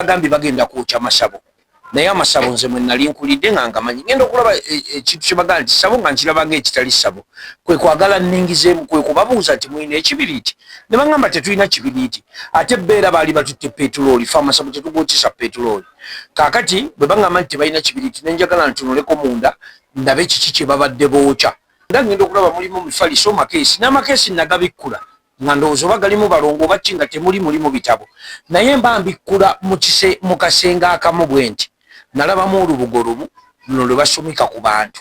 bagambye bagenda kwokya masabo naye amasabo nze mwe nali nkulidde nga ngamanyi ngenda okulaba ekintu kye bagamba nti sabo nga nkiraba ng'ekitali sabo kwe kwagala nningizeemu kwe kubabuuza nti mulina ekibiriiti ne bagamba tetulina kibiriiti ate beera baali batutte petulooli fe amasabo tetugwokyesa petulooli kaakati bwe bagamba nti tebalina kibiriiti nenjagala ntunuleko munda ndabe kiki kye babadde bookya nda ngenda okulaba mulimu mifaliso makeesi n'amakeesi nagabikkula nga ndowooza oba galimu balongo oba ki nga temuli mulimu bitabo naye mba mbikkula mu kasenge akamu bwe nti nalabamu olubugo lumu luno lwe basumika ku bantu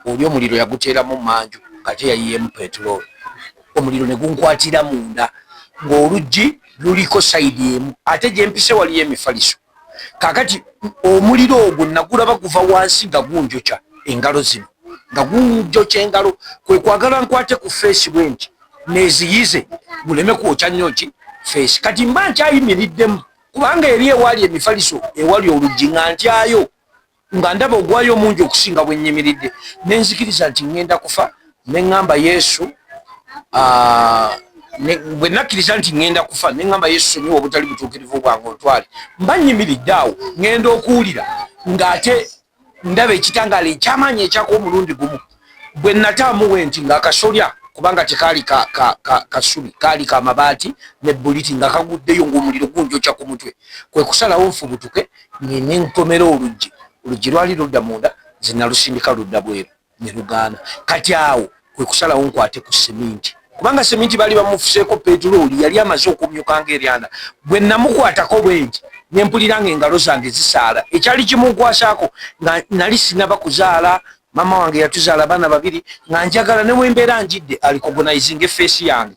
oli omuliro yaguteeramu manju kate yayiyeemu petulooli omuliro ne gunkwatira munda ng'oluggi luliko sayidi emu ate gye mpise waliyo emifaliso kaakati omuliro ogwo nagulaba guva wansi nga gunjokya engalo zino nga gunjokya engalo kwe kwagala nkwate ku feesi bwe nti neziyize guleme kwokya nnyo ki feesi kati mba nkyayimiriddemu kubanga eri ewali emifaliso ewali oluggi nga ntyayo nga ndaba ogwayo mungi okusinga bwe nnyimiridde nenzikiriza nti ngenda kufa neŋŋamba yesu bwe nakkiriza nti ngenda kufa neŋŋamba yesu sonyiwa obutali butuukirivu bwange ontwale mba nnyimiridde awo ngenda okuwulira ng'ate ndaba ekitangaala ekyamaanyi ekyaka omulundi gumu bwe nataamuwe nti ng'akasolya kubanga tekaali kasubi kaali kamabaati ne buliti nga kaguddeyo ng'omuliro gunjokya ku mutwe kwe kusalawo nfubutuke ngende nkomera oluggi lwali ludda munda nze nalusindika ludda bweru ne lugaana kati awo kwe kusalawo nkwate ku seminti kubanga seminti baali bamufuseeko petulooli yali amaze okumyuka ng'eryana bwe namukwatako bwenti ne mpulira ng'engalo zange zisaala ekyali kimunkwasaako nga nali sinaba kuzaala mama wange yatuzaala abaana babiri nga njagala ne bwe mbeera njidde alikogonaizinga effeesi yange